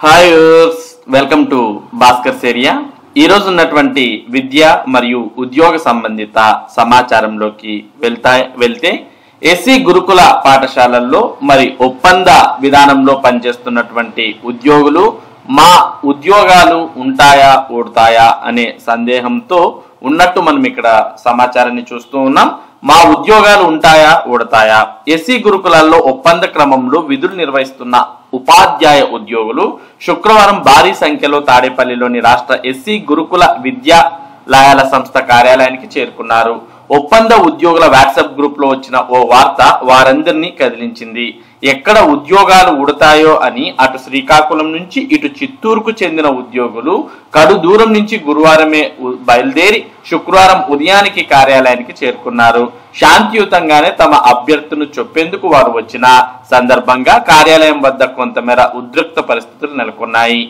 Hi welcome to Bhaskar area. ఈ రోజు ఉన్నటువంటి విద్య మరియు ఉద్యోగ సంబంధిత సమాచారంలోకి వెళ్తే ఎస్సీ గురుకుల పాఠశాలల్లో మరి ఒప్పంద విధానంలో పనిచేస్తున్నటువంటి ఉద్యోగులు మా ఉద్యోగాలు ఉంటాయా ఊడతాయా అనే సందేహంతో ఉన్నట్టు మనం ఇక్కడ సమాచారాన్ని చూస్తూ ఉన్నాం. మా ఉద్యోగాలు ఉంటాయా ఊడతాయా? ఎస్సీ గురుకులాల్లో ఒప్పంద క్రమంలో విధులు నిర్వహిస్తున్న ఉపాధ్యాయ ఉద్యోగులు శుక్రవారం భారీ సంఖ్యలో తాడేపల్లిలోని రాష్ట్ర ఎస్సీ గురుకుల విద్యాలయాల సంస్థ కార్యాలయానికి చేరుకున్నారు. ఒప్పంద ఉద్యోగుల వాట్సాప్ గ్రూప్ లో వచ్చిన ఓ వార్త వారందరినీ కదిలించింది. ఎక్కడ ఉద్యోగాలు ఉడతాయో అని అటు శ్రీకాకుళం నుంచి ఇటు చిత్తూరుకు చెందిన ఉద్యోగులు కడు దూరం నుంచి గురువారమే బయలుదేరి శుక్రవారం ఉదయానికి కార్యాలయానికి చేరుకున్నారు. శాంతియుతంగానే తమ అభ్యర్థులను చెప్పేందుకు వారు వచ్చిన సందర్భంగా కార్యాలయం వద్ద కొంతమేర ఉద్రిక్త పరిస్థితులు నెలకొన్నాయి.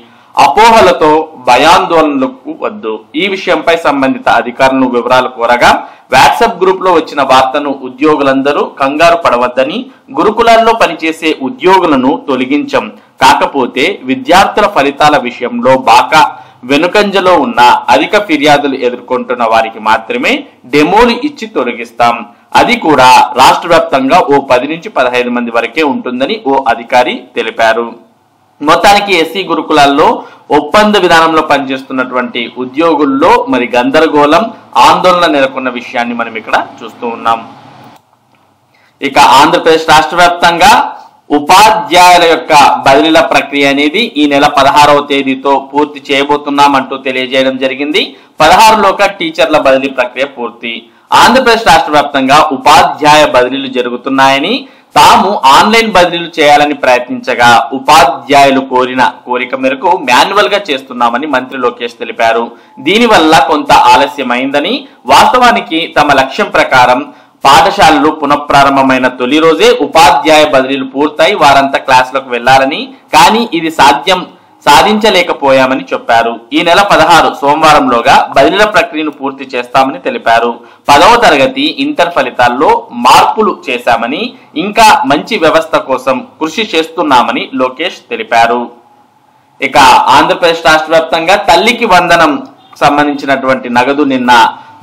అపోహలతో భయాందోళనలకు వద్దు. ఈ విషయంపై సంబంధిత అధికారులను వివరాలు కోరగా వాట్సాప్ గ్రూప్ లో వచ్చిన వార్తను ఉద్యోగులందరూ కంగారు పడవద్దని, గురుకులాల్లో పనిచేసే ఉద్యోగులను తొలగించం, కాకపోతే విద్యార్థుల ఫలితాల విషయంలో బాగా వెనుకంజలో ఉన్న అధిక ఫిర్యాదులు ఎదుర్కొంటున్న వారికి మాత్రమే డెమోలు ఇచ్చి తొలగిస్తాం. అది కూడా రాష్ట్ర వ్యాప్తంగా ఓ 10 నుంచి 15 మంది వరకే ఉంటుందని ఓ అధికారి తెలిపారు. మొత్తానికి ఎస్సీ గురుకులాల్లో ఒప్పంద విధానంలో పనిచేస్తున్నటువంటి ఉద్యోగుల్లో మరి గందరగోళం, ఆందోళన నెలకొన్న విషయాన్ని మనం ఇక్కడ చూస్తూ ఉన్నాం. ఇక ఆంధ్రప్రదేశ్ రాష్ట్ర వ్యాప్తంగా ఉపాధ్యాయుల యొక్క బదిలీల ప్రక్రియ అనేది ఈ నెల 16వ తేదీతో పూర్తి చేయబోతున్నామంటూ తెలియజేయడం జరిగింది. 16లోగా టీచర్ల బదిలీ ప్రక్రియ పూర్తి. ఆంధ్రప్రదేశ్ రాష్ట్ర వ్యాప్తంగా ఉపాధ్యాయ బదిలీలు జరుగుతున్నాయని, తాము ఆన్లైన్ బదిలీలు చేయాలని ప్రయత్నించగా ఉపాధ్యాయులు కోరిక మేరకు మాన్యువల్ గా చేస్తున్నామని మంత్రి లోకేష్ తెలిపారు. దీనివల్ల కొంత ఆలస్యమైందని, వాస్తవానికి తమ లక్ష్యం ప్రకారం పాఠశాలలు పునఃప్రారంభమైన తొలి రోజే ఉపాధ్యాయ బదిలీలు పూర్తయి వారంతా క్లాసులకు వెళ్లాలని, కానీ ఇది సాధించలేకపోయామని చెప్పారు. ఈ నెల 16 సోమవారంలోగా బదిలీల ప్రక్రియను పూర్తి చేస్తామని తెలిపారు. 10వ తరగతి ఇంటర్ ఫలితాల్లో మార్పులు చేశామని, ఇంకా మంచి వ్యవస్థ కోసం కృషి చేస్తున్నామని లోకేష్ తెలిపారు. ఇక ఆంధ్రప్రదేశ్ రాష్ట్ర వ్యాప్తంగా తల్లికి వందనం సంబంధించినటువంటి నగదు నిన్న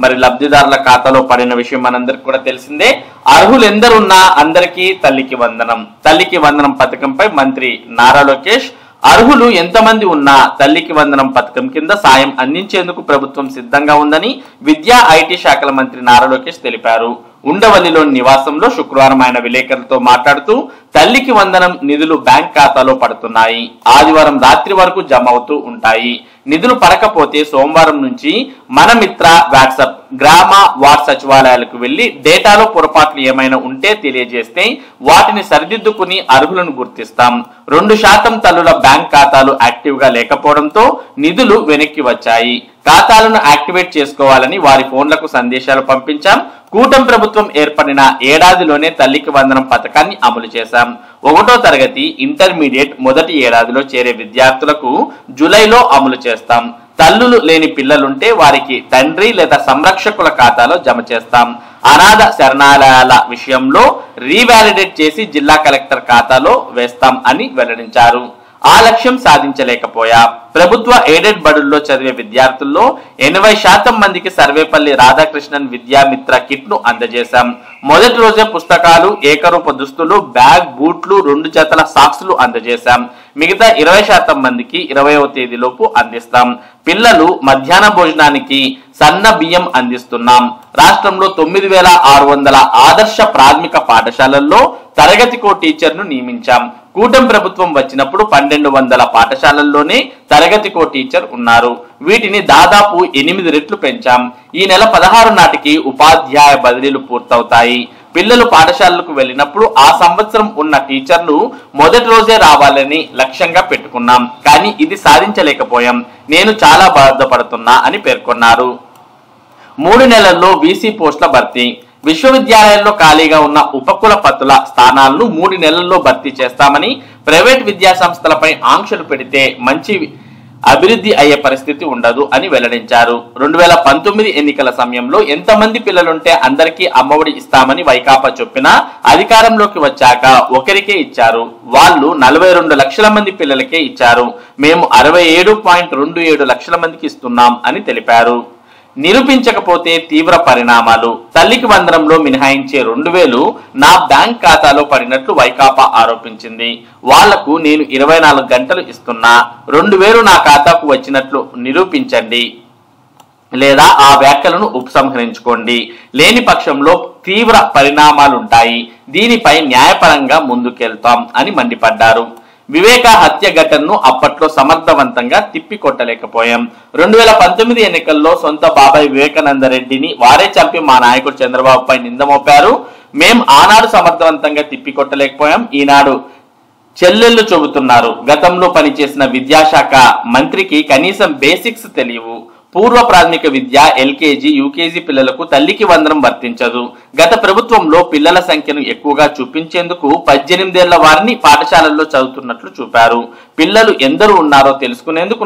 మరి లబ్ధిదారుల ఖాతాలో పడిన విషయం మనందరికి కూడా తెలిసిందే. అర్హులు ఎందరున్నా అందరికీ తల్లికి వందనం. తల్లికి వందనం పథకంపై మంత్రి నారా లోకేష్, అర్హులు ఎంతమంది ఉన్నా తల్లికి వందనం పథకం కింద సాయం అందించేందుకు ప్రభుత్వం సిద్ధంగా ఉందని విద్యా ఐటీ శాఖల మంత్రి నారా లోకేష్ తెలిపారు. ఉండవల్లిలోని నివాసంలో శుక్రవారం ఆయన విలేకరులతో మాట్లాడుతూ, తల్లికి వందనం నిధులు బ్యాంక్ ఖాతాలో పడుతున్నాయి, ఆదివారం రాత్రి వరకు జమ అవుతూ ఉంటాయి. నిధులు పడకపోతే సోమవారం నుంచి మన మిత్ర వాట్సాప్ గ్రామ వార్డ్ సచివాలయాలకు వెళ్లి డేటాలో పొరపాట్లు ఏమైనా ఉంటే తెలియజేస్తే వాటిని సరిదిద్దుకుని అర్హులను గుర్తిస్తాం. 2% తల్లుల బ్యాంక్ ఖాతాలు యాక్టివ్ గా లేకపోవడంతో నిధులు వెనక్కి వచ్చాయి. ఖాతాలను యాక్టివేట్ చేసుకోవాలని వారి ఫోన్లకు సందేశాలు పంపించాం. కూటమి ప్రభుత్వం ఏర్పడిన ఏడాదిలోనే తల్లికి వందనం పథకాన్ని అమలు చేశాం. 1వ తరగతి ఇంటర్మీడియట్ మొదటి ఏడాదిలో చేరే విద్యార్థులకు జూలైలో అమలు చేస్తాం. తల్లులు లేని పిల్లలుంటే వారికి తండ్రి లేదా సంరక్షకుల ఖాతాలో జమ చేస్తాం. అనాథ శరణాలయాల విషయంలో రీవాలిడేట్ చేసి జిల్లా కలెక్టర్ ఖాతాలో వేస్తాం అని వెల్లడించారు. ఆ లక్ష్యం సాధించలేకపోయా. ప్రభుత్వ ఎయిడెడ్ బడుల్లో చదివే విద్యార్థుల్లో 80% మందికి సర్వేపల్లి రాధాకృష్ణన్ విద్యామిత్ర కిట్ ను అందజేశాం. మొదటి రోజే పుస్తకాలు, ఏకరూప దుస్తులు, బ్యాగ్, బూట్లు, 2 జతల సాక్స్లు అందజేశాం. మిగతా 20% మందికి 20వ తేదీలోపు అందిస్తాం. పిల్లలు మధ్యాహ్న భోజనానికి సన్న బియ్యం అందిస్తున్నాం. రాష్ట్రంలో 9600 ఆదర్శ ప్రాథమిక పాఠశాలల్లో తరగతికో టీచర్ను నియమించాం. కూటమి ప్రభుత్వం వచ్చినప్పుడు 1200 పాఠశాలల్లోనే తరగతికో టీచర్ ఉన్నారు. వీటిని దాదాపు 8 రెట్లు పెంచాం. ఈ నెల 16 నాటికి ఉపాధ్యాయ బదిలీలు పూర్తవుతాయి. పిల్లలు పాఠశాలలకు వెళ్ళినప్పుడు ఆ సంవత్సరం ఉన్న టీచర్లు మొదటి రోజే రావాలని లక్ష్యంగా పెట్టుకున్నాం, కానీ ఇది సాధించలేకపోయాం. నేను చాలా బాధపడుతున్నా అని పేర్కొన్నారు. 3 నెలల్లో వీసీ పోస్టుల భర్తీ. విశ్వవిద్యాలయాల్లో ఖాళీగా ఉన్న ఉపకులపతుల స్థానాలను 3 నెలల్లో భర్తీ చేస్తామని, ప్రైవేట్ విద్యా సంస్థలపై ఆంక్షలు పెడితే అభివృద్ధి అయ్యే పరిస్థితి ఉండదు అని వెల్లడించారు. 2019 ఎన్నికల సమయంలో ఎంతమంది పిల్లలుంటే అందరికీ అమ్మఒడి ఇస్తామని వైకాపా చెప్పినా అధికారంలోకి వచ్చాక ఒకరికే ఇచ్చారు. వాళ్ళు 42 లక్షల మంది పిల్లలకే ఇచ్చారు. మేము 67.27 లక్షల మందికి ఇస్తున్నాం అని తెలిపారు. నిరూపించకపోతే తీవ్ర పరిణామాలు. తల్లికి వందనంలో మినహాయించే 2000 నా బ్యాంక్ ఖాతాలో పడినట్లు వైకాపా ఆరోపించింది. వాళ్లకు నేను 24 గంటలు ఇస్తున్నా, 2000 నా ఖాతాకు వచ్చినట్లు నిరూపించండి లేదా ఆ వ్యాఖ్యలను ఉపసంహరించుకోండి. లేని పక్షంలో తీవ్ర పరిణామాలుంటాయి. దీనిపై న్యాయపరంగా ముందుకెళ్తాం అని మండిపడ్డారు. వివేక హత్య ఘటనను అప్పట్లో సమర్థవంతంగా తిప్పికొట్టలేకపోయాం. 2019 ఎన్నికల్లో సొంత బాబాయ్ వివేకానంద రెడ్డిని వారే చంపి మా నాయకుడు చంద్రబాబుపై నింద మోపారు. మేం ఆనాడు సమర్థవంతంగా తిప్పికొట్టలేకపోయాం. ఈనాడు చెల్లెళ్ళు చెబుతున్నారు. గతంలో పనిచేసిన విద్యాశాఖ మంత్రికి కనీసం బేసిక్స్ తెలియవు. పూర్వ ప్రాథమిక విద్య, ఎల్కేజీ, యూకేజీ పిల్లలకు తల్లికి వందనం వర్తించదు. గత ప్రభుత్వంలో పిల్లల సంఖ్యను ఎక్కువగా చూపించేందుకు 18 ఏళ్ల వారిని పాఠశాలల్లో చదువుతున్నట్లు చూపారు. పిల్లలు ఎందరు ఉన్నారో తెలుసుకునేందుకు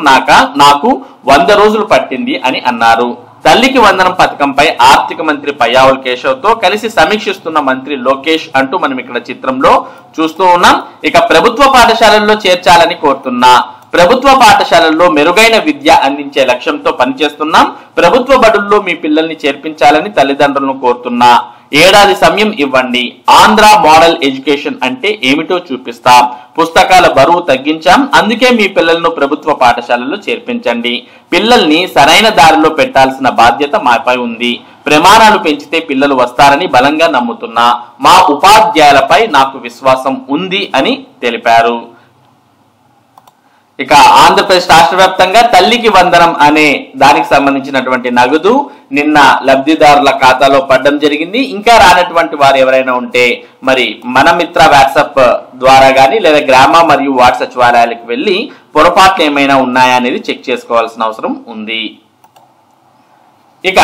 నాకు 100 రోజులు పట్టింది అని అన్నారు. తల్లికి వందనం పథకంపై ఆర్థిక మంత్రి పయ్యావుల కేశవ్తో కలిసి సమీక్షిస్తున్న మంత్రి లోకేష్ అంటూ మనం ఇక్కడ చిత్రంలో చూస్తూ ఉన్నాం. ఇక ప్రభుత్వ పాఠశాలల్లో చేర్చాలని కోరుతున్నా, ప్రభుత్వ పాఠశాలల్లో మెరుగైన విద్య అందించే లక్ష్యంతో పనిచేస్తున్నాం. ప్రభుత్వ బడుల్లో మీ పిల్లల్ని చేర్పించాలని తల్లిదండ్రులను కోరుతున్నా. ఏడాది సమయం ఇవ్వండి. ఆంధ్ర మోడల్ ఎడ్యుకేషన్ అంటే ఏమిటో చూపిస్తాం. పుస్తకాల బరువు తగ్గించాం. అందుకే మీ పిల్లలను ప్రభుత్వ పాఠశాలల్లో చేర్పించండి. పిల్లల్ని సరైన దారిలో పెట్టాల్సిన బాధ్యత మాపై ఉంది. ప్రమాణాలు పెంచితే పిల్లలు వస్తారని బలంగా నమ్ముతున్నా. మా ఉపాధ్యాయులపై నాకు విశ్వాసం ఉంది అని తెలిపారు. ఇక ఆంధ్రప్రదేశ్ రాష్ట్ర వ్యాప్తంగా తల్లికి వందనం అనే దానికి సంబంధించినటువంటి నగదు నిన్న లబ్ధిదారుల ఖాతాలో పడడం జరిగింది. ఇంకా రానటువంటి వారు ఎవరైనా ఉంటే మరి మన మిత్ర వాట్సాప్ ద్వారా గానీ లేదా గ్రామ మరియు వార్డు సచివాలయాలకు వెళ్లి పొరపాట్లు ఏమైనా ఉన్నాయా అనేది చెక్ చేసుకోవాల్సిన అవసరం ఉంది. ఇక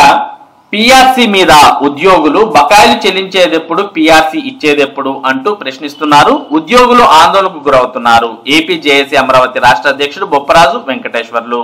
పిఆర్సీ మీద ఉద్యోగులు బకాయిలు చెల్లించేదెప్పుడు, పిఆర్సీ ఇచ్చేదెప్పుడు అంటూ ప్రశ్నిస్తున్నారు. ఉద్యోగులు ఆందోళనకు గురవుతున్నారు. ఏపీ జేఏసీ అమరావతి రాష్ట్ర అధ్యక్షుడు బొప్పరాజు వెంకటేశ్వర్లు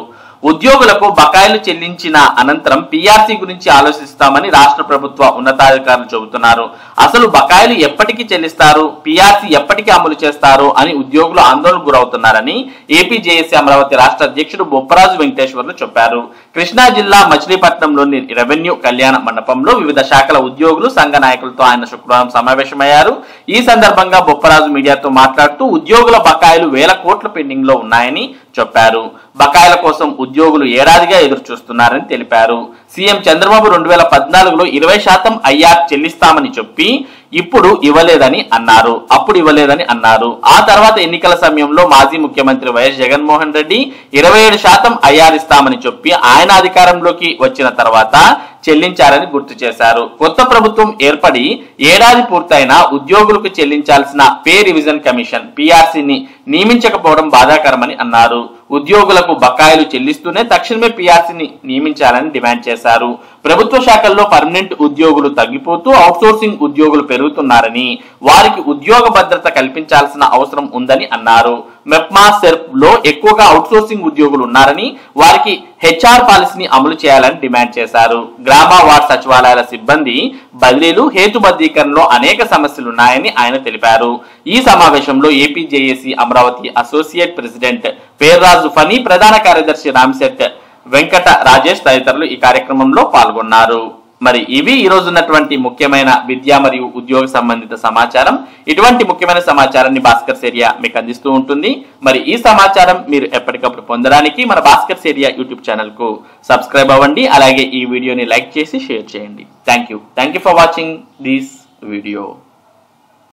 ఉద్యోగులకు బకాయిలు చెల్లించిన అనంతరం పిఆర్సీ గురించి ఆలోచిస్తామని రాష్ట్ర ప్రభుత్వ ఉన్నతాధికారులు చెబుతున్నారు. అసలు బకాయిలు ఎప్పటికీ చెల్లిస్తారు, పిఆర్సీ ఎప్పటికీ అమలు చేస్తారు అని ఉద్యోగులు ఆందోళనకు గురవుతున్నారని ఏపీ జేఏసీ అమరావతి రాష్ట్ర అధ్యక్షుడు బొప్పరాజు వెంకటేశ్వర్లు చెప్పారు. కృష్ణా జిల్లా మచిలీపట్నంలోని రెవెన్యూ కళ్యాణ మండపంలో వివిధ శాఖల ఉద్యోగులు సంఘ నాయకులతో ఆయన శుక్రవారం సమావేశమయ్యారు. ఈ సందర్భంగా బొప్పరాజు మీడియాతో మాట్లాడుతూ ఉద్యోగుల బకాయిలు 1000 కోట్ల పెండింగ్ లో ఉన్నాయని చెప్పారు. బకాయిల కోసం ఉద్యోగులు ఏడాదిగా ఎదురు చూస్తున్నారని తెలిపారు. సీఎం చంద్రబాబు 2014లో 20% ఐఆర్ చెల్లిస్తామని చెప్పి అప్పుడు ఇవ్వలేదని అన్నారు. ఆ తర్వాత ఎన్నికల సమయంలో మాజీ ముఖ్యమంత్రి వైఎస్ జగన్మోహన్ రెడ్డి 27% ఐఆర్ ఇస్తామని చెప్పి ఆయన అధికారంలోకి వచ్చిన తర్వాత చెల్లించారని గుర్తు చేశారు. కొత్త ప్రభుత్వం ఏర్పడి ఏడాది పూర్తయినా ఉద్యోగులకు చెల్లించాల్సిన పే రివిజన్ కమిషన్ పిఆర్సీని నియమించకపోవడం బాధాకరమని అన్నారు. ఉద్యోగులకు బకాయిలు చెల్లిస్తూనే తక్షణమే పిఆర్సీని నియమించాలని డిమాండ్ చేశారు. ప్రభుత్వ శాఖల్లో పర్మనెంట్ ఉద్యోగులు తగ్గిపోతూ అవుట్సోర్సింగ్ ఉద్యోగులు పెరుగుతున్నారని, వారికి ఉద్యోగ భద్రత కల్పించాల్సిన అవసరం ఉందని అన్నారు. మెప్మా సెర్ప్ లో ఎక్కువగా అవుట్సోర్సింగ్ ఉద్యోగులు ఉన్నారని, వారికి హెచ్ఆర్ పాలసీని అమలు చేయాలని డిమాండ్ చేశారు. గ్రామ వార్డు సచివాలయాల సిబ్బంది బదిలీలు, హేతుబద్ధీకరణలో అనేక సమస్యలున్నాయని ఆయన తెలిపారు. ఈ సమావేశంలో AP JAC Amaravati associate president Perraju Phani, ప్రధాన కార్యదర్శి రామ్శెట్ వెంకట రాజేష్ తదితరులు ఈ కార్యక్రమంలో పాల్గొన్నారు. మరి ఇవి ఈ రోజు ఉన్నటువంటి ముఖ్యమైన విద్య మరియు ఉద్యోగ సంబంధిత సమాచారం. ఇటువంటి ముఖ్యమైన సమాచారాన్ని భాస్కర్స్ ఏరియా మీకు అందిస్తూ ఉంటుంది. మరి ఈ సమాచారం మీరు ఎప్పటికప్పుడు పొందడానికి మన భాస్కర్స్ ఏరియా యూట్యూబ్ ఛానల్ కు సబ్స్క్రైబ్ అవ్వండి. అలాగే ఈ వీడియోని లైక్ చేసి షేర్ చేయండి. Thank you for watching this video.